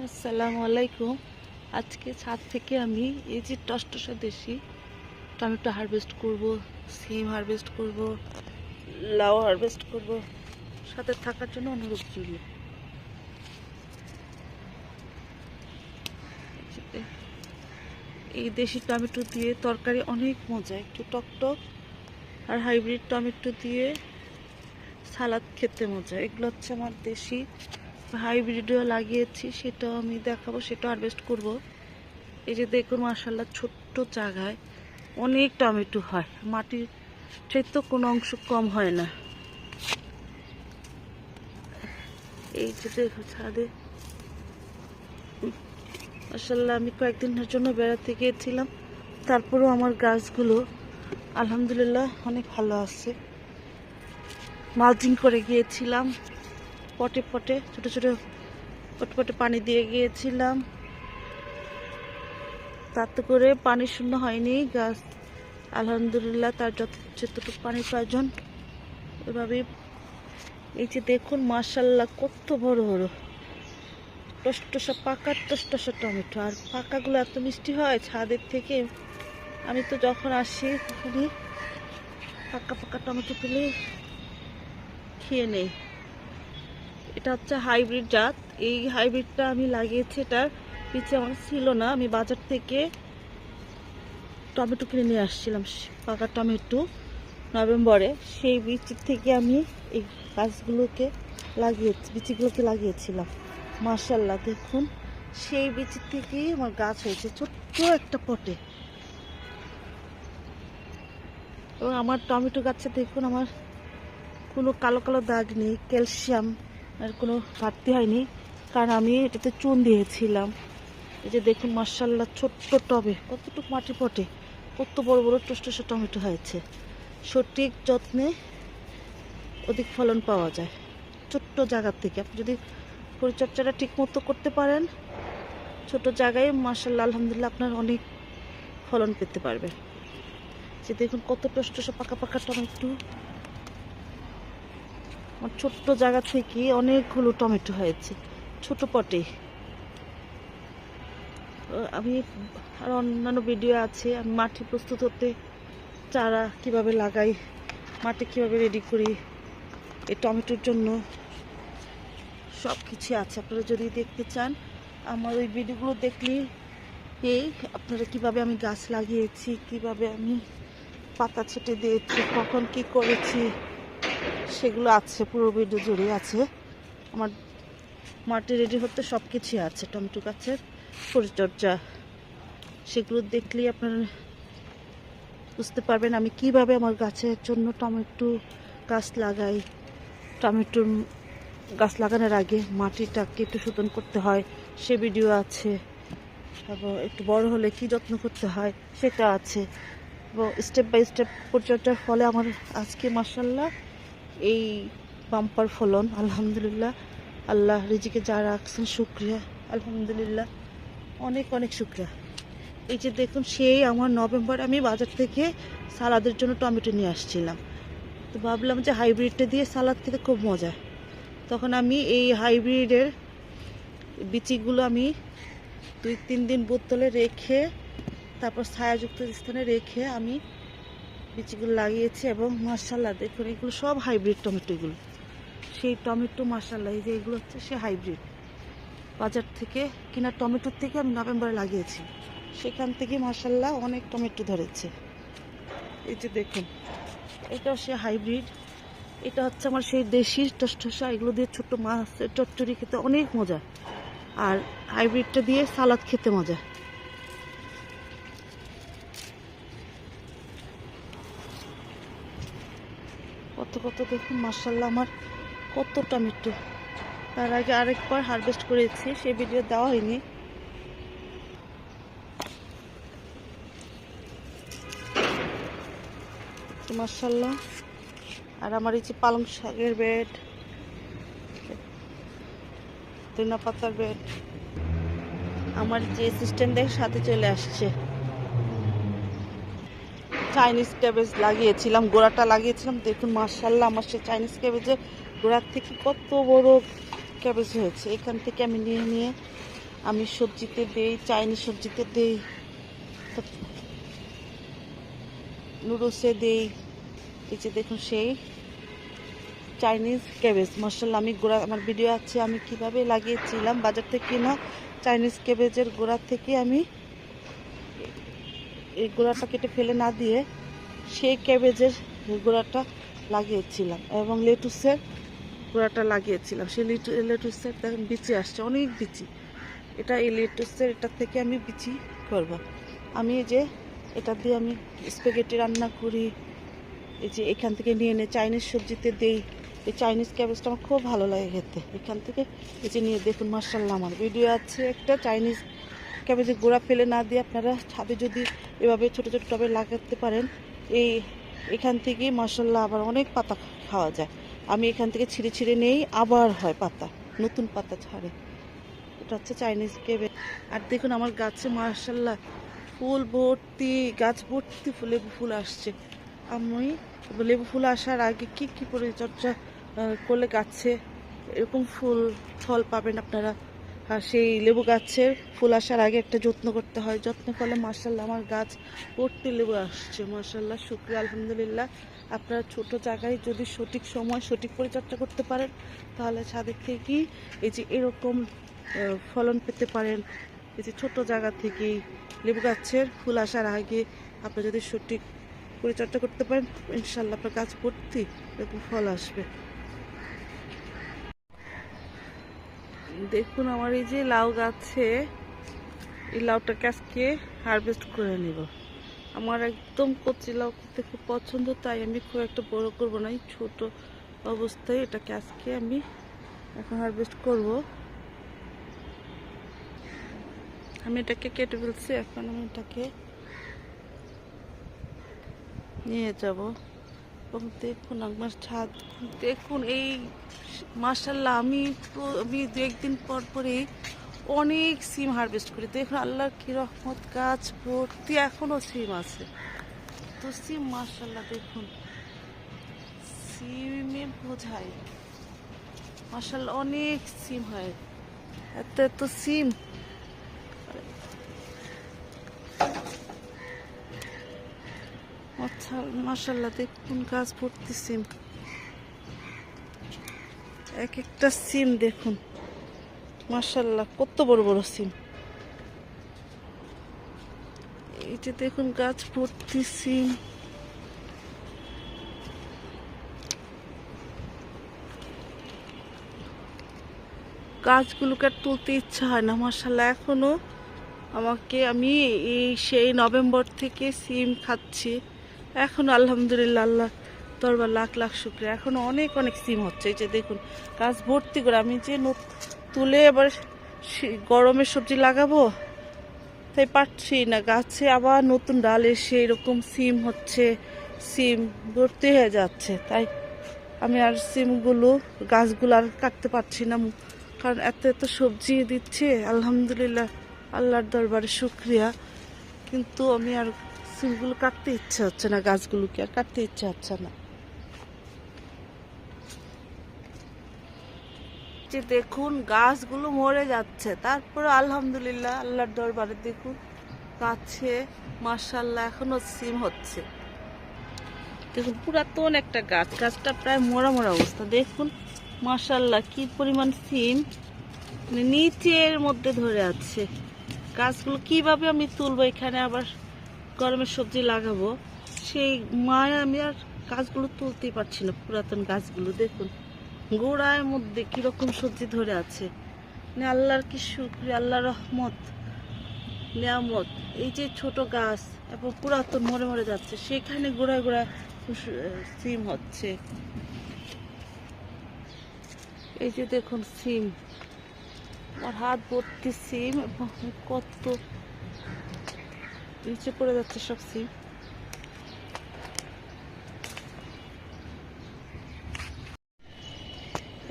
আসসালামু আলাইকুম। আজকে ছাদ থেকে আমি এই যে টসটসা দেশি টমেটো হারভেস্ট করব, সিম হারভেস্ট করব, লাউ হারভেস্ট করব। সাথে থাকার জন্য অনুরোধ রইল। এই দেশি টমেটো দিয়ে তরকারি অনেক মজা, একটু টকটক, আর হাইব্রিড টমেটো দিয়ে সালাদ খেতে মজা। এগুলো হচ্ছে আমার দেশি, হাইব্রিডও লাগিয়েছি, সেটাও আমি দেখাবো, সেটা হারভেস্ট করব। এই যে দেখুন, মাশাআল্লাহ ছোট্ট জায়গায় অনেক টমেটো হয়, মাটির চাইতে কোনো অংশ কম হয় না। এই যে দেখো ছাদে, মাশাআল্লাহ আমি কয়েকদিনের জন্য বেড়াতে গিয়েছিলাম, তারপরেও আমার গাছগুলো আলহামদুলিল্লাহ অনেক ভালো আছে। মালচিং করে গিয়েছিলাম, পটে পটে ছোট ছোট পটে পটে পানি দিয়ে গিয়েছিলাম, তাতে করে পানি শূন্য হয়নি গাছ, আলহামদুলিল্লাহ। তার যতটুকু পানির প্রয়োজন এভাবে। এই যে দেখুন মাশাআল্লাহ কত বড় বড় টসটসা পাকা টসটসা টমেটো, আর পাকাগুলো এত মিষ্টি হয় ছাদের থেকে। আমি তো যখন আসি তখনই পাকা পাকা টমেটো পেলে খেয়ে নেই। এটা হচ্ছে হাইব্রিড জাত। এই হাইব্রিডটা আমি লাগিয়েছি, এটার পিছে আমার ছিল না, আমি বাজার থেকে টমেটো কিনে নিয়ে আসছিলাম, পাকা টমেটো নভেম্বরে। সেই বীজ থেকে আমি এই গাছগুলোকে বীজগুলোকে লাগিয়েছিলাম। মাশাআল্লাহ দেখুন, সেই বীজ থেকেই আমার গাছ হয়েছে ছোট্ট একটা পটে। এবং আমার টমেটো গাছে দেখুন, আমার কোনো কালো কালো দাগ নেই, ক্যালসিয়াম আর কোনো ঘাটতি হয়নি, কারণ আমি এটাতে চুন দিয়েছিলাম। এই যে দেখুন মাশাআল্লাহ ছোট্ট টবে কতটুকু মাটি পটে কত বড় বড় টসটসা টমেটো হয়েছে। সঠিক যত্নে অধিক ফলন পাওয়া যায় ছোট্ট জায়গা থেকে। আপনি যদি পরিচর্যাটা ঠিক মতো করতে পারেন, ছোট জায়গায় মাশাআল্লাহ আলহামদুলিল্লাহ আপনার অনেক ফলন পেতে পারবে। যে দেখুন কত টসটসা পাকা পাকা টমেটো, আমার ছোট্ট জায়গা থেকে অনেকগুলো টমেটো হয়েছে ছোট পটে। আমি আর অন্যান্য ভিডিও আছে, আমি মাটি প্রস্তুত হতে চারা কিভাবে লাগাই, মাটি কিভাবে রেডি করি এই টমেটোর জন্য, সব কিছু আছে। আপনারা যদি দেখতে চান আমার ওই ভিডিওগুলো দেখলেই আপনারা কিভাবে আমি গাছ লাগিয়েছি, কিভাবে আমি পাতা ছেটে দিয়েছি, কখন কি করেছি, সেগুলো আছে, পুরো ভিডিও জুড়ে আছে। আমার মাটি রেডি হতে সব কিছুই আছে, টমেটো গাছের পরিচর্যা, সেগুলো দেখলেই আপনারা বুঝতে পারবেন আমি কিভাবে আমার গাছের জন্য টমেটো গাছ লাগাই। টমেটোর গাছ লাগানোর আগে মাটিটাকে একটু শোধন করতে হয়, সে ভিডিও আছে। এবং একটু বড় হলে কি যত্ন করতে হয় সেটা আছে, এবং স্টেপ বাই স্টেপ পরিচর্যার ফলে আমার আজকে মাশাআল্লাহ এই বাম্পার ফলন। আলহামদুলিল্লাহ, আল্লাহ রিজিকে যা রাখছেন শুকরিয়া, আলহামদুলিল্লাহ অনেক অনেক শুকরিয়া। এই যে দেখুন, সেই আমার নভেম্বর আমি বাজার থেকে সালাদের জন্য টমেটো নিয়ে আসছিলাম, তো ভাবলাম যে হাইব্রিডটা দিয়ে সালাদ খেতে খুব মজা। তখন আমি এই হাইব্রিডের বিচিগুলো আমি 2-3 দিন বোতলে রেখে, তারপর ছায়াযুক্ত স্থানে রেখে আমি বিচিগুলো লাগিয়েছি। এবং মাশাআল্লাহ দেখুন এগুলো সব হাইব্রিড টমেটোগুলো, সেই টমেটো মাশাআল্লাহ। এই যে এগুলো হচ্ছে সে হাইব্রিড, বাজার থেকে কিনা টমেটোর থেকে আমি নভেম্বরে লাগিয়েছি, সেখান থেকে মাশাআল্লাহ অনেক টমেটো ধরেছে। এই যে দেখুন এটাও সে হাইব্রিড, এটা হচ্ছে আমার সেই দেশি টসটসা। এগুলো দিয়ে ছোট্ট মাছের চচ্চড়ি খেতে অনেক মজা, আর হাইব্রিডটা দিয়ে সালাদ খেতে মজা। কত কত দেখুন মাশাআল্লাহ আমার কত টমেটো। তার আগে আরেকবার হারভেস্ট করেছি, সেই ভিডিও দেওয়া হয়নি। মাশাআল্লাহ। আর আমার এই যে পালং শাকের বেড, ধনিয়া পাতার বেড, আমার যে অ্যাসিস্ট্যান্টদের সাথে চলে আসছে। চাইনিজ ক্যাবেজ লাগিয়েছিলাম, গোড়াটা লাগিয়েছিলাম, দেখুন মাশাআল্লাহ আমার সেই চাইনিজ ক্যাবেজের গোড়ার থেকে কত বড় ক্যাবেজ হয়েছে। এখান থেকে আমি নিয়ে নিয়ে আমি সবজিতে দেই, চাইনিজ সবজিতে দেই, নুডলসে দেই। এই যে দেখুন সেই চাইনিজ ক্যাবেজ, মাশাআল্লাহ। আমি গোড়া, আমার ভিডিও আছে আমি কিভাবে লাগিয়েছিলাম বাজার থেকে কিনা চাইনিজ ক্যাবেজের গোড়া থেকে আমি এই গোড়াটা কেটে ফেলে না দিয়ে সেই ক্যাবেজের গোড়াটা লাগিয়েছিলাম এবং লেটুসের গোড়াটা লাগিয়েছিলাম। সেই লেটুসের দেখুন বিচি আসছে, অনেক বিচি। এটা এই লেটুসের এটা থেকে আমি বিচি করব। আমি এই যে এটা দিয়ে আমি স্প্যাগেটি রান্না করি। এই যে এখান থেকে নিয়ে এনে চাইনিজ সবজিতে দেই। এই চাইনিজ ক্যাবেজটা আমার খুব ভালো লাগে খেতে। এখান থেকে এই যে নিয়ে দেখুন, মাশাআল্লাহ আমার ভিডিও আছে একটা চাইনিজ ক্যাবেজের গোড়া ফেলে না দিয়ে আপনারা ছাদে যদি এভাবে ছোটো ছোটো টবে লাগাতে পারেন, এখান থেকে মাশাআল্লাহ আবার অনেক পাতা খাওয়া যায়। আমি এখান থেকে ছিঁড়ে ছিঁড়ে নেই, আবার হয় পাতা, নতুন পাতা ছাড়ে। এটা হচ্ছে চাইনিজ ক্যাবেজ। আর দেখুন আমার গাছে মাশাআল্লাহ ফুল ভর্তি, গাছ ভর্তি লেবু ফুল আসছে। আমি লেবু ফুল আসার আগে কি কি পরিচর্যা করলে গাছে এরকম ফুল ফল পাবেন আপনারা। আর সেই লেবু গাছের ফুল আসার আগে একটা যত্ন করতে হয়, যত্ন করলে মাশাআল্লাহ আমার গাছ ভর্তি লেবু আসছে। মাশাআল্লাহ, শুকরিয়া, আলহামদুলিল্লাহ। আপনারা ছোট জায়গায় যদি সঠিক সময় সঠিক পরিচর্যা করতে পারেন তাহলে ছাদের থেকেই এই যে এরকম ফলন পেতে পারেন। এই যে ছোট জায়গা থেকেই লেবু গাছের ফুল আসার আগে আপনি যদি সঠিক পরিচর্যা করতে পারেন, ইনশাআল্লাহ আপনার গাছ ভর্তি এরকম ফল আসবে। দেখুন আমার এই যে লাউ গাছে, এই লাউটাকে আজকে হারভেস্ট করে নেব। আমার একদম কচি লাউ খেতে খুব পছন্দ, তাই আমি খুব একটা বড় করব না, এই ছোট অবস্থায় এটাকে আজকে আমি এখন হারভেস্ট করব। আমি এটাকে কেটে ফেলছি, এখন আমি এটাকে নিয়ে যাব। এবং দেখুন আমার ছাদ, দেখুন এই মাশাআল্লাহ আমি দু একদিন পর পরেই অনেক সিম হারভেস্ট করি। দেখুন আল্লাহর কি রহমত, গাছ ভর্তি এখনো সিম আছে। তো সিম মাশাআল্লাহ দেখুন সিমে বোঝায় মাশাআল্লাহ অনেক সিম হয়, এত এত সিম। আচ্ছা মাশাআল্লাহ দেখুন গাছ ভর্তি সিম, এক একটা সিম দেখুন মাশাআল্লাহ কত বড় বড় সিম। এই যে দেখুন গাছ ভর্তি সিম। গাছগুলোকে আর তুলতে ইচ্ছা হয় না মাশাআল্লাহ। এখনো আমি সেই নভেম্বর থেকে সিম খাচ্ছি, এখন আলহামদুলিল্লাহ, আল্লাহ দরবার লাখ লাখ শুকরিয়া, এখন অনেক অনেক সিম হচ্ছে। এই যে দেখুন গাছ ভর্তি করে। আমি যে তুলে এবার গরমের সবজি লাগাবো তাই পারছি না, গাছে আবার নতুন ডাল এসে এরকম সিম হচ্ছে, সিম ভর্তি হয়ে যাচ্ছে। তাই আমি আর গাছগুলো আর কাটতে পারছি না, কারণ এত এত সবজি দিচ্ছে আলহামদুলিল্লাহ, আল্লাহর দরবারে শুকরিয়া। কিন্তু আমি আর সিমগুলো কাটতে ইচ্ছা হচ্ছে না, গাছগুলোকে আর কাটতে ইচ্ছা হচ্ছে না। যে দেখুন গাছগুলো মরে যাচ্ছে, তারপরে আলহামদুলিল্লাহ আল্লাহর দরবারে দেখুন গাছে মাশাআল্লাহ এখনো সিম হচ্ছে। দেখুন পুরাতন একটা গাছ, গাছটা প্রায় মরা মরা অবস্থা। দেখুন মাশাআল্লাহ কি পরিমাণ সিম নিচের মধ্যে ধরে আছে। গাছগুলো কিভাবে আমি তুলবো, এখানে আবার গরমের সবজি লাগাবো, সেই মায় আমি আর গাছগুলো তুলতেই পারছি না। পুরাতন গাছগুলো দেখুন গোড়ার মধ্যে কিরকম সবজি ধরে আছে। আল্লাহর কি শুকরিয়া, আল্লাহর রহমত নিয়ামত। এই যে ছোট গাছ এবং পুরাতন মরে মরে যাচ্ছে, সেখানে গোড়ায় গোড়ায় সিম হচ্ছে। এই যে দেখুন সিম, আমার হাত ভর্তি সিম এবং কত নিচে পড়ে যাচ্ছে সব সিম।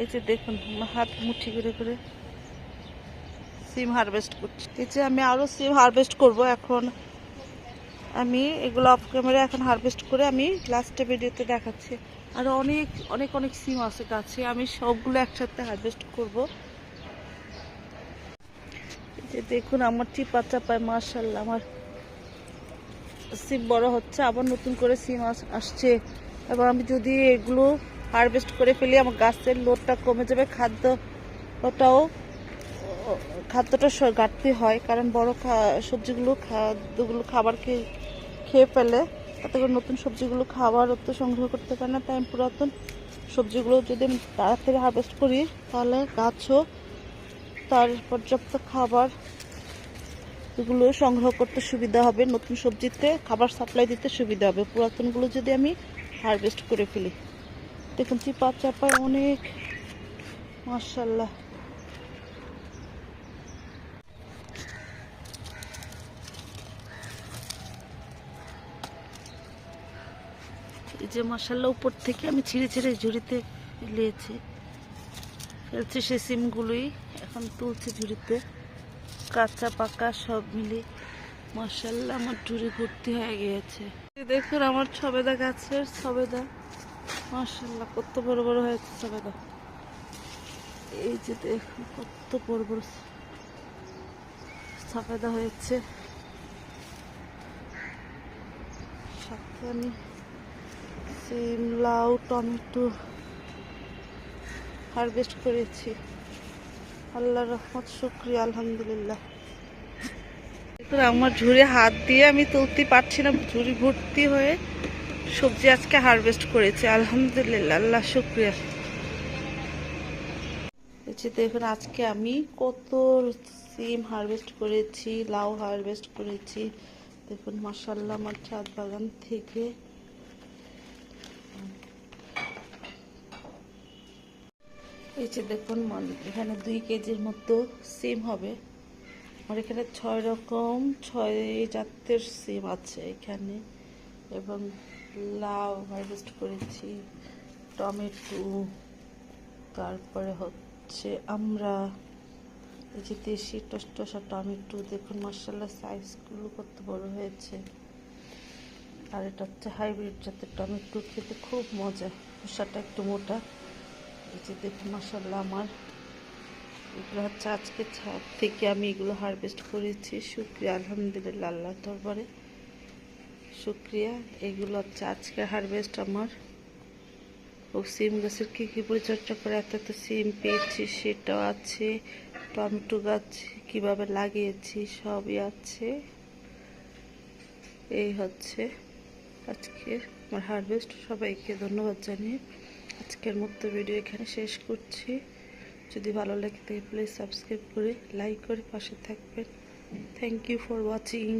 এই যে দেখুন হাত মুঠি করে করে সিম হারভেস্ট করছি। এই যে আমি আরো সিম হারভেস্ট করব। এখন আমি এগুলো অফ ক্যামেরা এখন হারভেস্ট করে আমি লাস্টে ভিডিওতে দেখাচ্ছি। আরো অনেক অনেক অনেক সিম আছে গাছে, আমি সবগুলো একসাথে হারভেস্ট করব। যে দেখুন আমার চিপা চাপায় মাশাআল্লাহ আমার সিম বড় হচ্ছে, আবার নতুন করে সিম আসছে। এবার আমি যদি এগুলো হারভেস্ট করে ফেলি আমার গাছের লোডটা কমে যাবে, খাদ্যটা ঘাটতি হয়, কারণ বড় সবজিগুলো খাদ্যগুলো খাবারকে খেয়ে ফেলে, তাতে করে নতুন সবজিগুলো খাবার তো সংগ্রহ করতে পারে না। তাই আমি পুরাতন সবজিগুলো যদি আমি তাড়াতাড়ি হারভেস্ট করি তাহলে গাছও তার পর্যাপ্ত খাবার এগুলো সংগ্রহ করতে সুবিধা হবে, নতুন সবজিতে খাবার সাপ্লাই দিতে সুবিধা হবে পুরাতনগুলো যদি আমি হারভেস্ট করে ফেলি। দেখুন চিপা চাপায় অনেক মাশাআল্লাহ। এই যে মাশাআল্লাহ উপর থেকে আমি ছিঁড়ে ছিঁড়ে ঝুড়িতে ফেলেছি, ফেলছি সেই সিমগুলোই এখন তুলছি ঝুড়িতে, কাঁচা পাকা সব মিলে মাশাআল্লাহ আমার ঝুড়ি ভর্তি হয়ে গিয়েছে। দেখুন আমার সবেদা গাছের সবেদা মাশাআল্লাহ কত বড় বড় হয়েছে সবেদা। এই যে দেখুন কত বড় বড় সবেদা হয়েছে। সাথে আমি সিম, লাউ, টমেটো হারভেস্ট করেছি। আল্লাহর রহমত, শুকরিয়া, আলহামদুলিল্লাহ। আমার ঝুড়ি হাত দিয়ে আমি তুলতে পারছি না, ঝুড়ি ভর্তি হয়ে সবজি আজকে হারভেস্ট করেছি, আলহামদুলিল্লাহ, আল্লাহ শুকরিয়া। দেখুন আজকে আমি কত সিম হারভেস্ট করেছি, লাউ হারভেস্ট করেছি। দেখুন মাশাআল্লাহ আমার ছাদ বাগান থেকে এই যে দেখুন এখানে 2 কেজির মতো সিম হবে। আমার এখানে 6 জাতের সিম আছে এখানে, এবং লাউ হারভেস্ট করেছি, টমেটো, তারপরে হচ্ছে আমরা এই যে দেশি টসটসা টমেটো। দেখুন মাশাআল্লাহ সাইজগুলো কত বড় হয়েছে। আর এটা হচ্ছে হাইব্রিড জাতের টমেটো, খেতে খুব মজা, খোসাটা একটু মোটা। এই যে দেখুন মাশাআল্লাহ আমার এগুলো হচ্ছে আজকে ছাদ থেকে আমি এগুলো হারভেস্ট করেছি, শুকরিয়া, আলহামদুলিল্লাহ, আল্লাহর দরবারে শুকরিয়া। এগুলো হচ্ছে আজকে হারভেস্ট আমার। ও সিম গাছের কী পরিচর্যা করে এত সিম পেয়েছি সেটাও আছে, টমেটো গাছ কিভাবে লাগিয়েছি সবই আছে। এই হচ্ছে আজকের আমার হারভেস্ট। সবাইকে ধন্যবাদ জানিয়ে আজকের মতো ভিডিও এখানে শেষ করছি। যদি ভালো লাগে তাহলে প্লিজ সাবস্ক্রাইব করে লাইক করে পাশে থাকবেন। Thank you for watching.